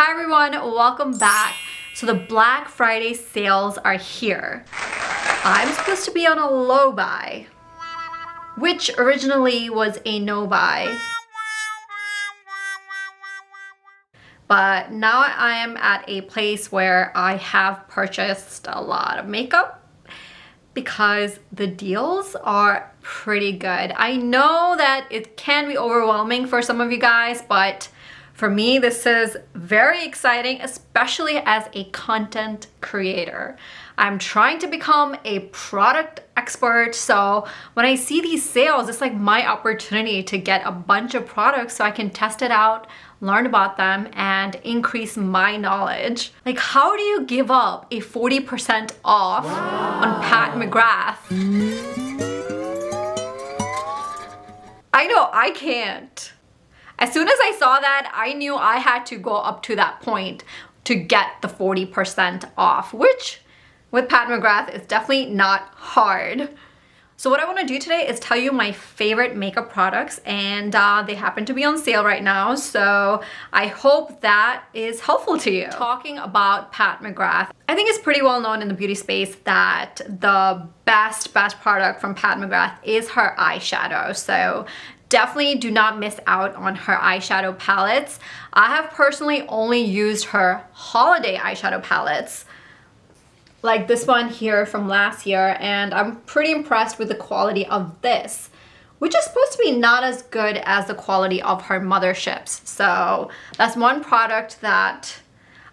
Hi everyone, welcome back. So the Black Friday sales are here. I'm supposed to be on a low buy, which originally was a no buy. But now I am at a place where I have purchased a lot of makeup because the deals are pretty good. I know that it can be overwhelming for some of you guys, but for me, this is very exciting, especially as a content creator. I'm trying to become a product expert, so when I see these sales, it's like my opportunity to get a bunch of products so I can test it out, learn about them, and increase my knowledge. Like, how do you give up a 40% off on Pat McGrath? I know, I can't. As soon as I saw that, I knew I had to go up to that point to get the 40% off, which with Pat McGrath is definitely not hard. So what I want to do today is tell you my favorite makeup products, and they happen to be on sale right now, so I hope that is helpful to you. Talking about Pat McGrath, I think it's pretty well known in the beauty space that the best product from Pat McGrath is her eyeshadow. So definitely do not miss out on her eyeshadow palettes. I have personally only used her holiday eyeshadow palettes, like this one here from last year, and I'm pretty impressed with the quality of this, which is supposed to be not as good as the quality of her motherships. So that's one product that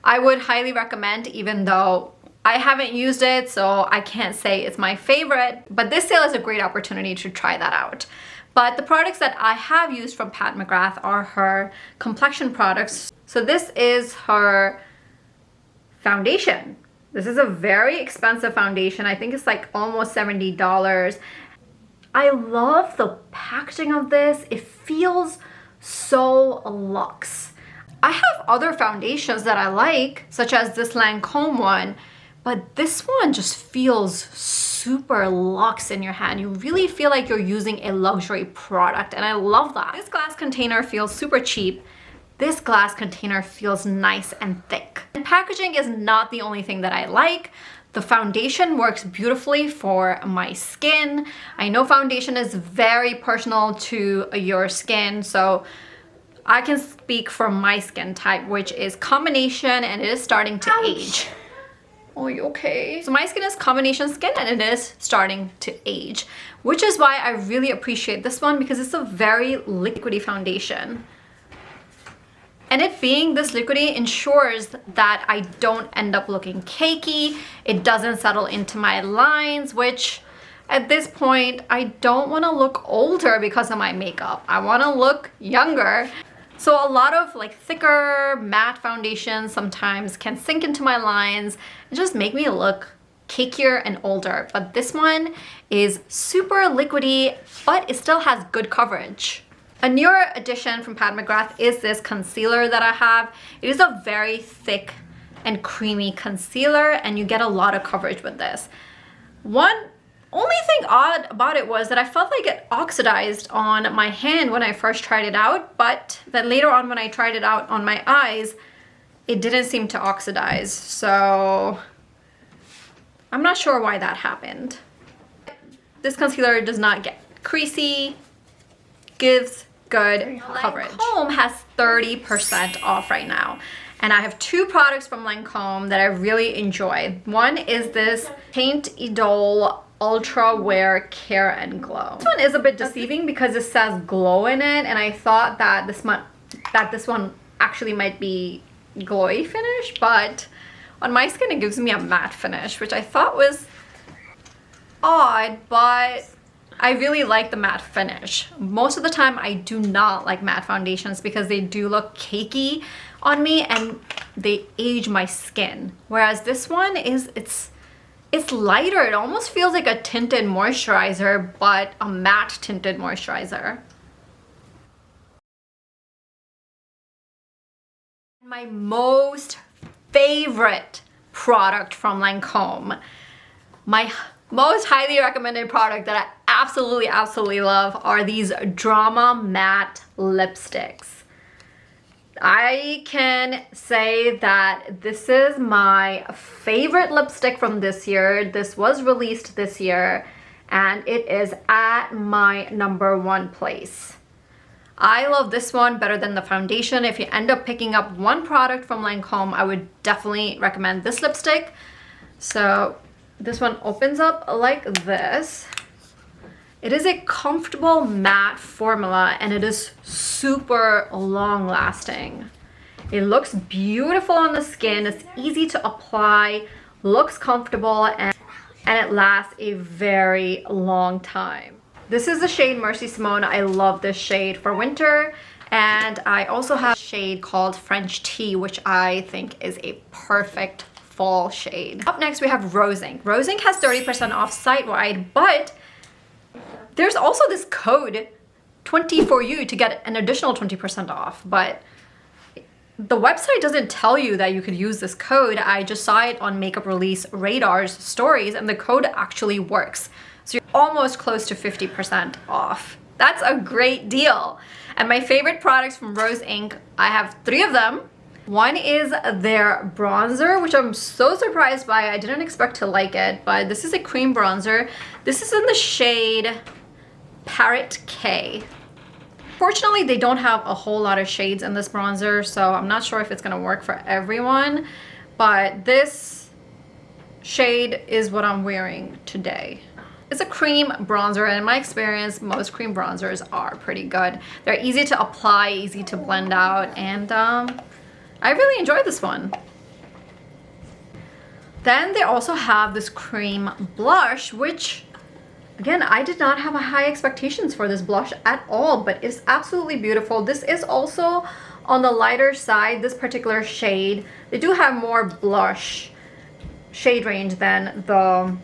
I would highly recommend, even though I haven't used it, so I can't say it's my favorite, but this sale is a great opportunity to try that out. But the products that I have used from Pat McGrath are her complexion products. So this is her foundation. This is a very expensive foundation. I think it's like almost $70. I love the packaging of this. It feels so luxe. I have other foundations that I like, such as this Lancome one, but this one just feels super luxe in your hand. You really feel like you're using a luxury product, and I love that. This glass container feels super cheap. This glass container feels nice and thick. And packaging is not the only thing that I like. The foundation works beautifully for my skin. I know foundation is very personal to your skin, so I can speak from my skin type, which is combination, and it is starting to age. Oh, you okay? So my skin is combination skin, and it is starting to age, which is why I really appreciate this one because it's a very liquidy foundation. And it being this liquidy ensures that I don't end up looking cakey. It doesn't settle into my lines, which at this point, I don't want to look older because of my makeup. I want to look younger. So a lot of like thicker matte foundations sometimes can sink into my lines and just make me look cakier and older. But this one is super liquidy, but it still has good coverage. A newer addition from Pat McGrath is this concealer that I have. It is a very thick and creamy concealer, and you get a lot of coverage with this. Only thing odd about it was that I felt like it oxidized on my hand when I first tried it out, but then later on when I tried it out on my eyes, it didn't seem to oxidize. So I'm not sure why that happened. This concealer does not get creasy, gives good coverage. Lancome has 30% off right now. And I have two products from Lancome that I really enjoy. One is this Paint Idole Ultra Wear Care and Glow. This one is a bit deceiving because it says glow in it, and I thought that this one actually might be glowy finish, but on my skin it gives me a matte finish, which I thought was odd, but I really like the matte finish. Most of the time I do not like matte foundations because they do look cakey on me and they age my skin. Whereas this one it's lighter. It almost feels like a tinted moisturizer, but a matte tinted moisturizer. My most favorite product from Lancome, my most highly recommended product that I absolutely love, are these Drama Matte lipsticks. I can say that this is my favorite lipstick from this year. This was released this year and it is at my #1 place. I love this one better than the foundation. If you end up picking up one product from Lancome, I would definitely recommend this lipstick. So this one opens up like this. It is a comfortable matte formula and it is super long lasting. It looks beautiful on the skin, it's easy to apply, looks comfortable, and it lasts a very long time. This is the shade Mercy Simone. I love this shade for winter. And I also have a shade called French Tea, which I think is a perfect fall shade. Up next we have Rose Inc. Rose Inc has 30% off site-wide, but there's also this code 20 for you to get an additional 20% off, but the website doesn't tell you that you could use this code. I just saw it on Makeup Release Radar's stories and the code actually works. So you're almost close to 50% off. That's a great deal. And my favorite products from Rose Inc, I have 3 of them. One is their bronzer, which I'm so surprised by. I didn't expect to like it, but this is a cream bronzer. This is in the shade Parrot K. Fortunately, they don't have a whole lot of shades in this bronzer, so I'm not sure if it's gonna work for everyone, but this shade is what I'm wearing today. It's a cream bronzer, and in my experience, most cream bronzers are pretty good. They're easy to apply, easy to blend out, and I really enjoy this one. Then they also have this cream blush, which again, I did not have high expectations for this blush at all, but it's absolutely beautiful. This is also on the lighter side, this particular shade. They do have more blush shade range than the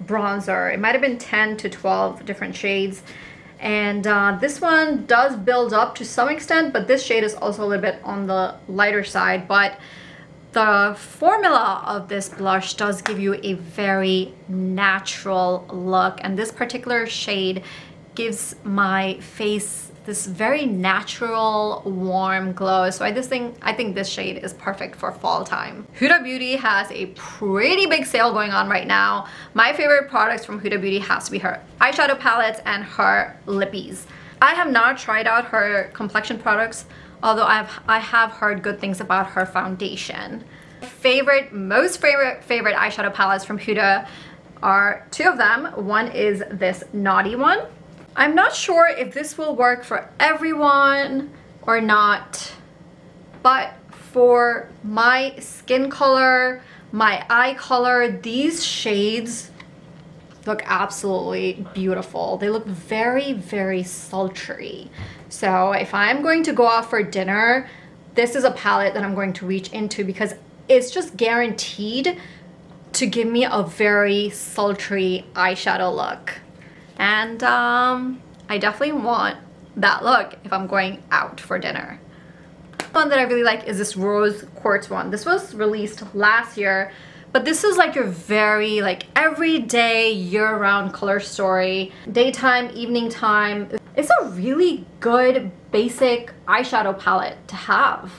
bronzer. It might have been 10 to 12 different shades. And this one does build up to some extent, but this shade is also a little bit on the lighter side. But the formula of this blush does give you a very natural look, and this particular shade gives my face this very natural, warm glow. So I think this shade is perfect for fall time. Huda Beauty has a pretty big sale going on right now. My favorite products from Huda Beauty has to be her eyeshadow palettes and her lippies. I have not tried out her complexion products, although I have heard good things about her foundation. Most favorite eyeshadow palettes from Huda are 2 of them. One is this Naughty one. I'm not sure if this will work for everyone or not, but for my skin color, my eye color, these shades look absolutely beautiful. They look very, very sultry. So if I'm going to go out for dinner, this is a palette that I'm going to reach into because it's just guaranteed to give me a very sultry eyeshadow look. And I definitely want that look if I'm going out for dinner. One that I really like is this Rose Quartz one. This was released last year, but this is like your very everyday year-round color story. Daytime, evening time. It's a really good basic eyeshadow palette to have.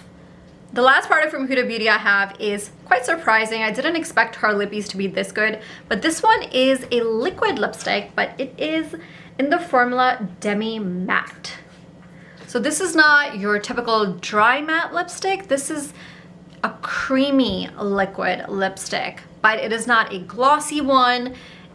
The last product from Huda Beauty I have is quite surprising. I didn't expect her lippies to be this good, but this one is a liquid lipstick, but it is in the formula Demi Matte. So this is not your typical dry matte lipstick. This is a creamy liquid lipstick, but it is not a glossy one.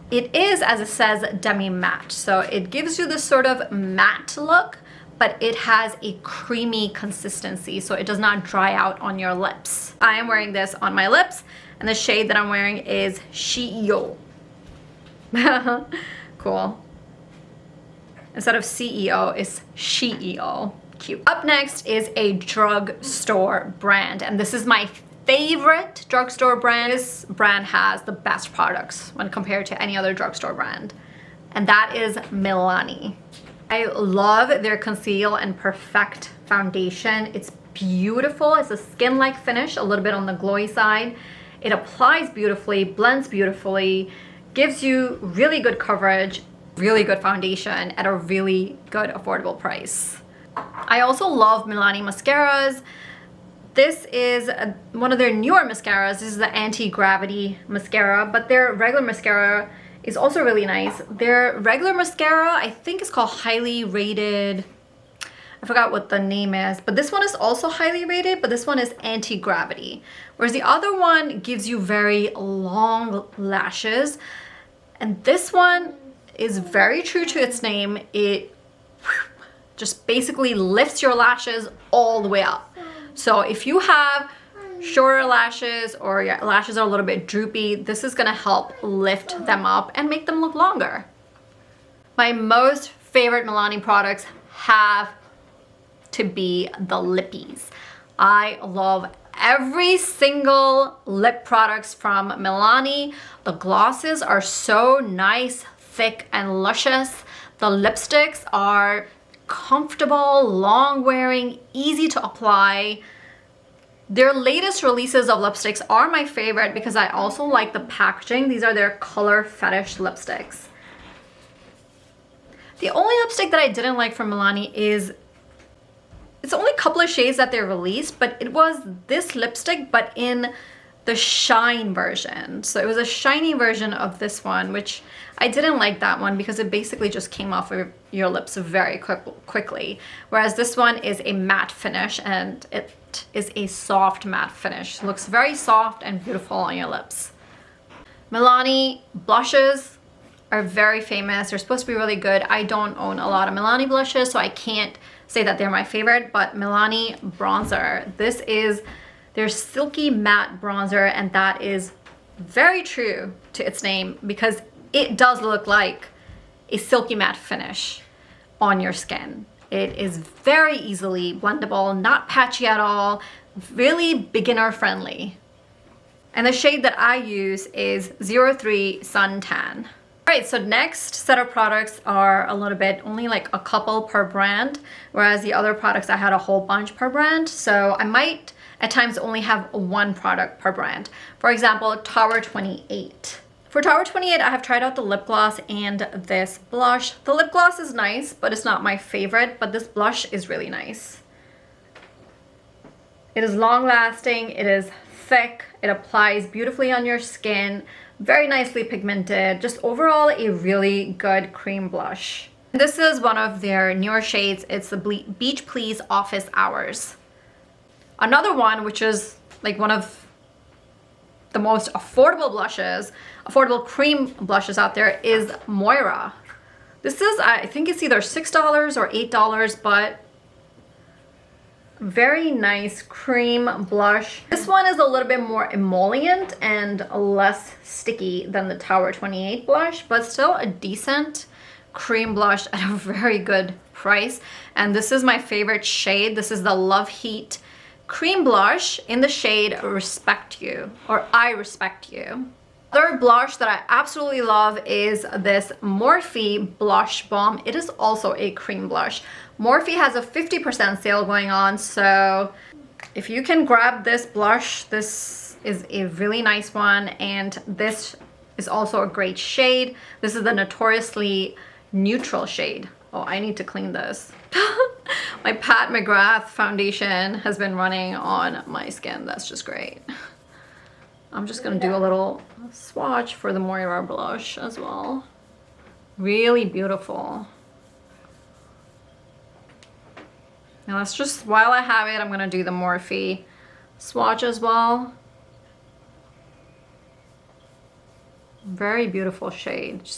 It is, as it says, Demi Matte. So it gives you this sort of matte look, but it has a creamy consistency, so it does not dry out on your lips. I am wearing this on my lips, and the shade that I'm wearing is CEO. Cool. Instead of CEO, it's SheEO. Cute. Up next is a drugstore brand, and this is my favorite drugstore brand. This brand has the best products when compared to any other drugstore brand, and that is Milani. I love their Conceal and Perfect foundation. It's beautiful. It's a skin-like finish, a little bit on the glowy side. It applies beautifully, blends beautifully, gives you really good coverage, really good foundation at a really good affordable price. I also love Milani mascaras. This is one of their newer mascaras. This is the anti-gravity mascara, but their regular mascara is also really nice. Their regular mascara, I think, is called Highly Rated. I forgot what the name is, but this one is also highly rated, but this one is anti-gravity. Whereas the other one gives you very long lashes. And this one is very true to its name. It just basically lifts your lashes all the way up. So if you have shorter lashes or your lashes are a little bit droopy, this is gonna help lift them up and make them look longer. My most favorite Milani products have to be the lippies. I love every single lip products from Milani. The glosses are so nice, thick, and luscious. The lipsticks are comfortable, long wearing, easy to apply. Their latest releases of lipsticks are my favorite because I also like the packaging. These are their Color Fetish lipsticks. The only lipstick that I didn't like from Milani is, it's only a couple of shades that they released, but it was this lipstick, but in the shine version. So it was a shiny version of this one, which I didn't like that one because it basically just came off of your lips very quickly. Whereas this one is a matte finish and it is a soft matte finish. It looks very soft and beautiful on your lips. Milani blushes are very famous. They're supposed to be really good. I don't own a lot of Milani blushes, so I can't say that they're my favorite, but Milani bronzer. This is their silky matte bronzer, and that is very true to its name because it does look like a silky matte finish on your skin. It is very easily blendable, not patchy at all, really beginner friendly. And the shade that I use is 03 Suntan. All right, so next set of products are a little bit, only like a couple per brand, whereas the other products I had a whole bunch per brand. So I might at times only have one product per brand. For example, Tower 28. For Tower 28, I have tried out the lip gloss and this blush. The lip gloss is nice, but it's not my favorite, but this blush is really nice. It is long lasting, it is thick, it applies beautifully on your skin, very nicely pigmented, just overall a really good cream blush. This is one of their newer shades. It's the Beach Please Office Hours. Another one, which is like one of the most affordable blushes, affordable cream blushes out there, is Moira. This is, I think it's either $6 or $8, but very nice cream blush. This one is a little bit more emollient and less sticky than the Tower 28 blush, but still a decent cream blush at a very good price. And this is my favorite shade. This is the Love Heat cream blush in the shade Respect You, or I Respect You. Other blush that I absolutely love is this Morphe Blush Balm. It is also a cream blush. Morphe has a 50% sale going on, so if you can grab this blush, this is a really nice one, and this is also a great shade. This is the Notoriously Neutral shade. Oh, I need to clean this. My Pat McGrath foundation has been running on my skin. That's just great. I'm just gonna do a little swatch for the Moira blush as well. Really beautiful. Now let's just, while I have it, I'm gonna do the Morphe swatch as well. Very beautiful shade.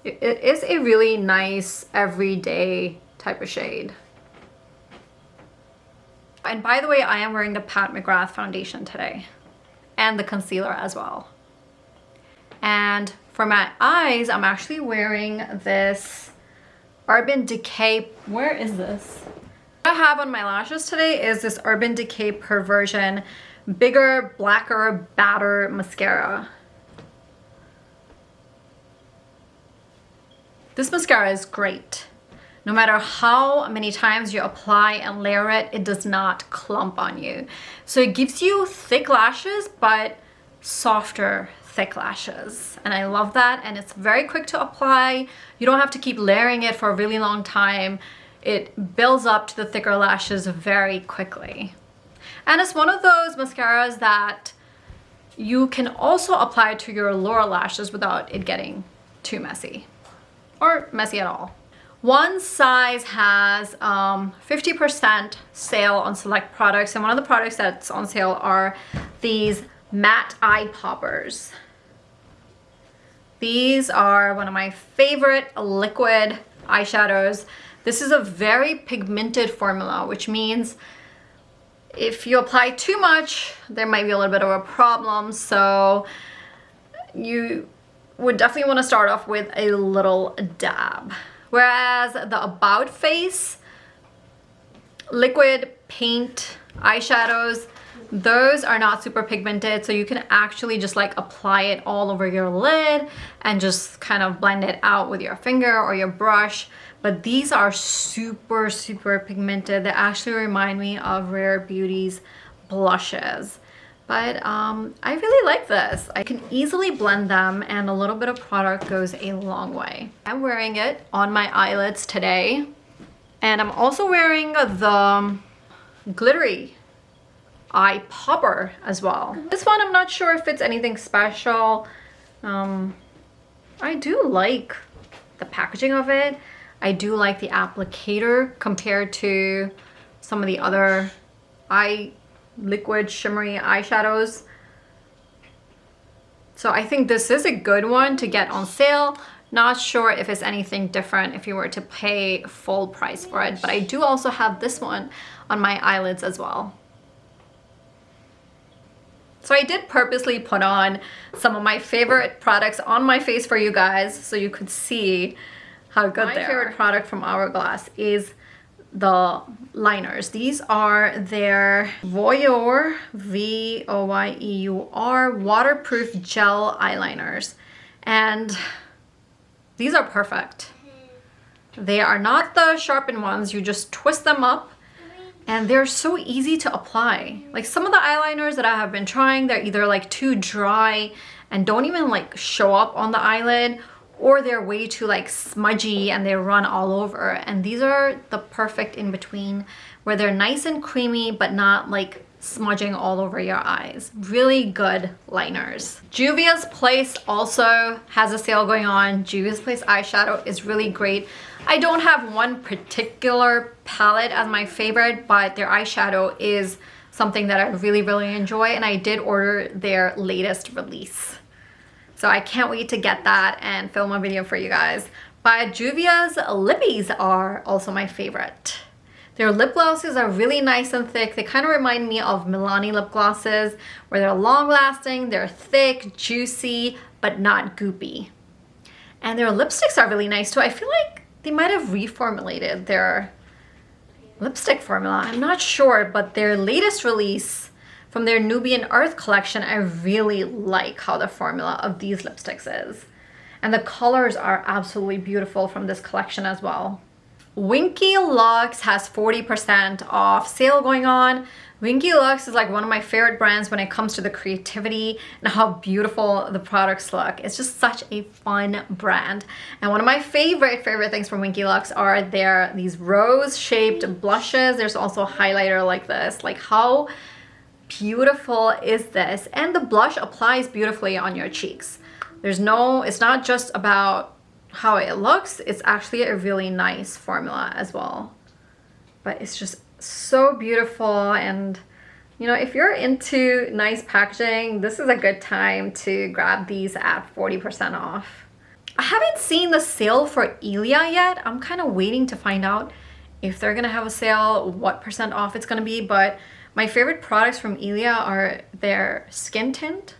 It is a really nice everyday type of shade. And by the way, I am wearing the Pat McGrath foundation today, and the concealer as well. And for my eyes, I'm actually wearing this Urban Decay, where is this? What I have on my lashes today is this Urban Decay Perversion Bigger, Blacker, Badder Mascara. This mascara is great. No matter how many times you apply and layer it, it does not clump on you. So it gives you thick lashes, but softer, thick lashes. And I love that. And it's very quick to apply. You don't have to keep layering it for a really long time. it builds up to the thicker lashes very quickly. And it's one of those mascaras that you can also apply to your lower lashes without it getting too messy or messy at all. One Size has 50% sale on select products, and one of the products that's on sale are these matte eye poppers. These are one of my favorite liquid eyeshadows. This is a very pigmented formula, which means if you apply too much, there might be a little bit of a problem. So you would definitely want to start off with a little dab. Whereas the About Face liquid paint eyeshadows, those are not super pigmented, so you can actually just like apply it all over your lid and just kind of blend it out with your finger or your brush. But these are super, super pigmented. They actually remind me of Rare Beauty's blushes. But I really like this. I can easily blend them, and a little bit of product goes a long way. I'm wearing it on my eyelids today. And I'm also wearing the glittery eye popper as well. This one, I'm not sure if it's anything special. I do like the packaging of it. I do like the applicator compared to some of the other liquid shimmery eyeshadows. So I think this is a good one to get on sale. Not sure if it's anything different if you were to pay full price for it, but I do also have this one on my eyelids as well. So I did purposely put on some of my favorite products on my face for you guys so you could see how good they are. My favorite product from Hourglass is the liners. These are their Voyeur, V-O-Y-E-U-R, waterproof gel eyeliners. And these are perfect. They are not the sharpened ones. You just twist them up and they're so easy to apply. Like some of the eyeliners that I have been trying, they're either like too dry and don't even like show up on the eyelid, or they're way too like smudgy and they run all over. And these are the perfect in between, where they're nice and creamy but not like smudging all over your eyes. Really good liners. Juvia's Place also has a sale going on. Juvia's Place eyeshadow is really great. I don't have one particular palette as my favorite, but their eyeshadow is something that I really, really enjoy, and I did order their latest release. So I can't wait to get that and film a video for you guys. But Juvia's lippies are also my favorite. Their lip glosses are really nice and thick. They kind of remind me of Milani lip glosses, where they're long lasting, they're thick, juicy, but not goopy. And their lipsticks are really nice too. I feel like they might have reformulated their lipstick formula. I'm not sure, but their latest release from their Nubian Earth collection, I really like how the formula of these lipsticks is. And the colors are absolutely beautiful from this collection as well. Winky Lux has 40% off sale going on. Winky Lux is like one of my favorite brands when it comes to the creativity and how beautiful the products look. It's just such a fun brand. And one of my favorite things from Winky Lux are these rose-shaped blushes. There's also a highlighter like this. Like, how beautiful is this? And the blush applies beautifully on your cheeks. It's not just about how it looks, it's actually a really nice formula as well. But it's just so beautiful, and you know, if you're into nice packaging, this is a good time to grab these at 40% off. I haven't seen the sale for Ilia yet. I'm kind of waiting to find out if they're gonna have a sale, what percent off it's gonna be, but my favorite products from Ilia are their skin tint.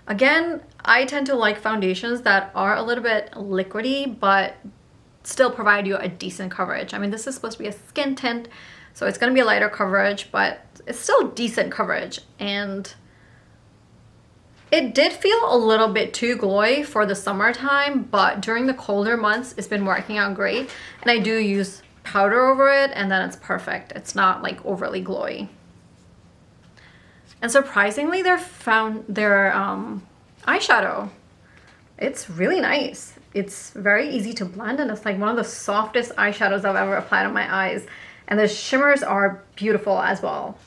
Again, I tend to like foundations that are a little bit liquidy but still provide you a decent coverage. I mean, this is supposed to be a skin tint, so it's going to be a lighter coverage, but it's still decent coverage. And it did feel a little bit too glowy for the summertime, but during the colder months, it's been working out great. And I do use powder over it, and then it's perfect. It's not like overly glowy. And surprisingly, their eyeshadow, it's really nice. it's very easy to blend, and it's like one of the softest eyeshadows I've ever applied on my eyes. And the shimmers are beautiful as well.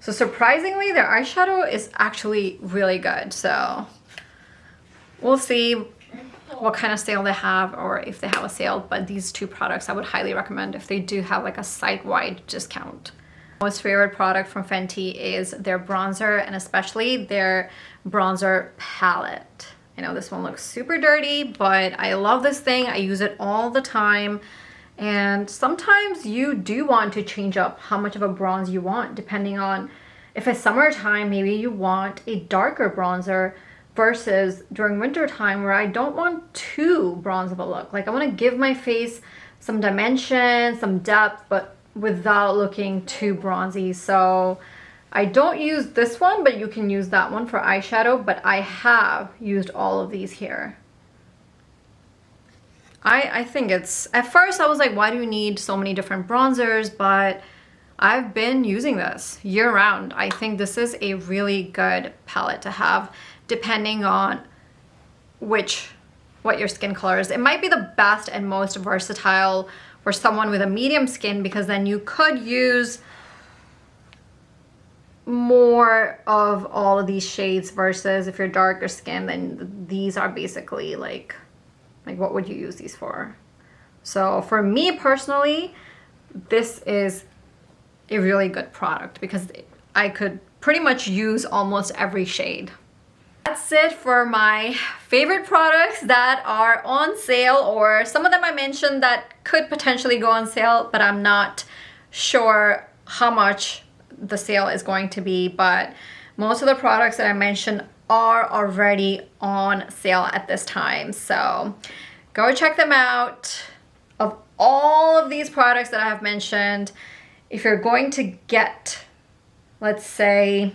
So surprisingly, their eyeshadow is actually really good. So we'll see what kind of sale they have, or if they have a sale, but these two products I would highly recommend if they do have like a site-wide discount. Most favorite product from Fenty is their bronzer, and especially their bronzer palette. I know this one looks super dirty, but I love this thing. I use it all the time. And sometimes you do want to change up how much of a bronze you want, depending on if it's summertime, maybe you want a darker bronzer versus during winter time where I don't want too bronze of a look. Like I want to give my face some dimension, some depth, but without looking too bronzy. So I don't use this one, but you can use that one for eyeshadow, but I have used all of these here. I think it's, at first I was like, why do you need so many different bronzers? But I've been using this year round. I think this is a really good palette to have depending on what your skin color is. It might be the best and most versatile for someone with a medium skin, because then you could use more of all of these shades versus if you're darker skin, then these are basically like what would you use these for? So for me personally, this is a really good product because I could pretty much use almost every shade. That's it for my favorite products that are on sale, or some of them I mentioned that could potentially go on sale, but I'm not sure how much the sale is going to be. But most of the products that I mentioned are already on sale at this time, so go check them out. Of all of these products that I have mentioned, if you're going to get, let's say,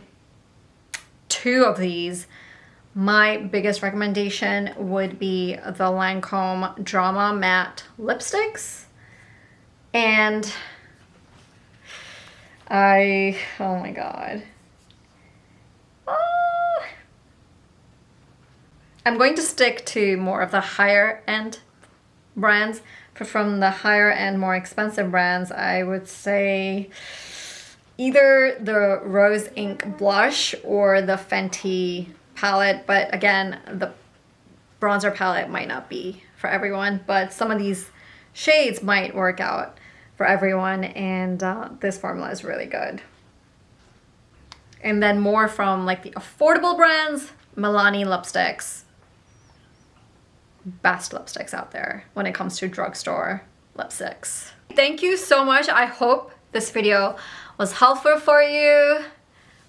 2 of these, my biggest recommendation would be the Lancome Drama Matte Lipsticks. And oh my god. I'm going to stick to more of the higher end brands. But from the higher end, more expensive brands, I would say either the Rose Ink Blush or the Fenty palette. But again, the bronzer palette might not be for everyone, but some of these shades might work out for everyone, and this formula is really good. And then more from like the affordable brands, Milani lipsticks. Best lipsticks out there when it comes to drugstore lipsticks. Thank you so much. I hope this video was helpful for you.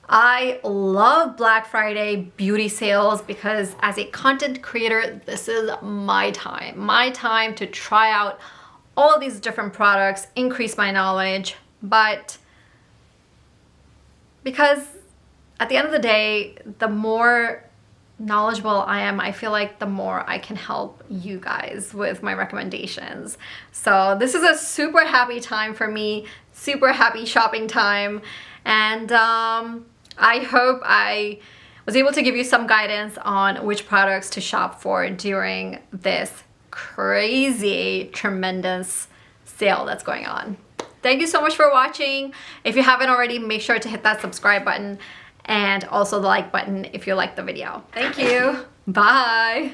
I love Black Friday beauty sales because as a content creator, this is my time to try out all of these different products, increase my knowledge, but because at the end of the day, the more knowledgeable I am, I feel like the more I can help you guys with my recommendations. So this is a super happy time for me, super happy shopping time, and I hope I was able to give you some guidance on which products to shop for during this crazy, tremendous sale that's going on. Thank you so much for watching. If you haven't already, make sure to hit that subscribe button and also the like button if you liked the video. Thank you. Bye.